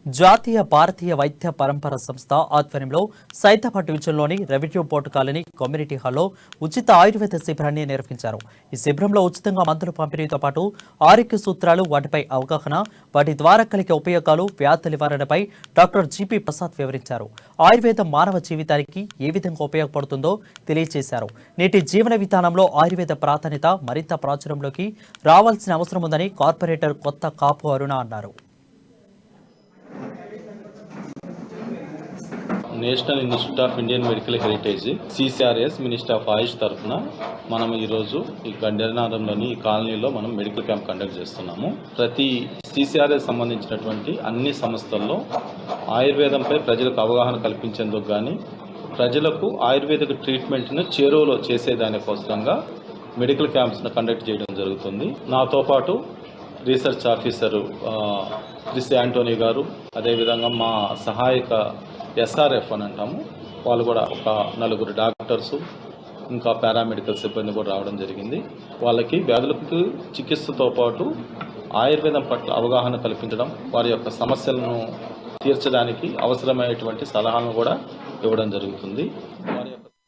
జాతీయ భారతీయ వైద్య పరంపర సంస్థ ఆధ్వర్యంలో సైదాబాద్ డివిజన్లోని రెవెన్యూ బోర్డు కాలనీ కమ్యూనిటీ హాల్లో ఉచిత ఆయుర్వేద శిబిరాన్ని నిర్వహించారు. ఈ శిబిరంలో ఉచితంగా మందుల పంపిణీతో పాటు ఆరోగ్య సూత్రాలు, వాటిపై అవగాహన, వాటి ద్వారా కలిగే ఉపయోగాలు, వ్యాధుల నివారణపై డాక్టర్ జిపి ప్రసాద్ వివరించారు. ఆయుర్వేదం మానవ జీవితానికి ఏ విధంగా ఉపయోగపడుతుందో తెలియజేశారు. నేటి జీవన విధానంలో ఆయుర్వేద ప్రాధాన్యత మరింత ప్రాచుర్యంలోకి రావాల్సిన అవసరం ఉందని కార్పొరేటర్ కొత్త కాపు అరుణ అన్నారు. National institute of Indian medical heritage CCRS minister of Ayush తరఫున మనం ఈరోజు ఈ గండెరనాథంలోని ఈ కాలనీలో మనం మెడికల్ క్యాంప్ కండక్ట్ చేస్తున్నాము. ప్రతి సిసిఆర్ఎస్ సంబంధించినటువంటి అన్ని సంస్థల్లో ఆయుర్వేదంపై ప్రజలకు అవగాహన కల్పించేందుకు కానీ ప్రజలకు ఆయుర్వేదిక ట్రీట్మెంట్ను చేరువలో చేసేదానికోసంగా మెడికల్ క్యాంప్స్ను కండక్ట్ చేయడం జరుగుతుంది. నాతో పాటు రీసెర్చ్ ఆఫీసరు క్రిస్ యాంటోనీ గారు, అదేవిధంగా మా సహాయక ఎస్ఆర్ఎఫ్ అని అంటాము, వాళ్ళు కూడా ఒక 4 డాక్టర్సు, ఇంకా పారామెడికల్ సిబ్బంది కూడా రావడం జరిగింది. వాళ్ళకి వ్యాధులకు చికిత్సతో పాటు ఆయుర్వేదం పట్ల అవగాహన కల్పించడం, వారి యొక్క సమస్యలను తీర్చడానికి అవసరమైనటువంటి సలహాలను కూడా ఇవ్వడం జరుగుతుంది.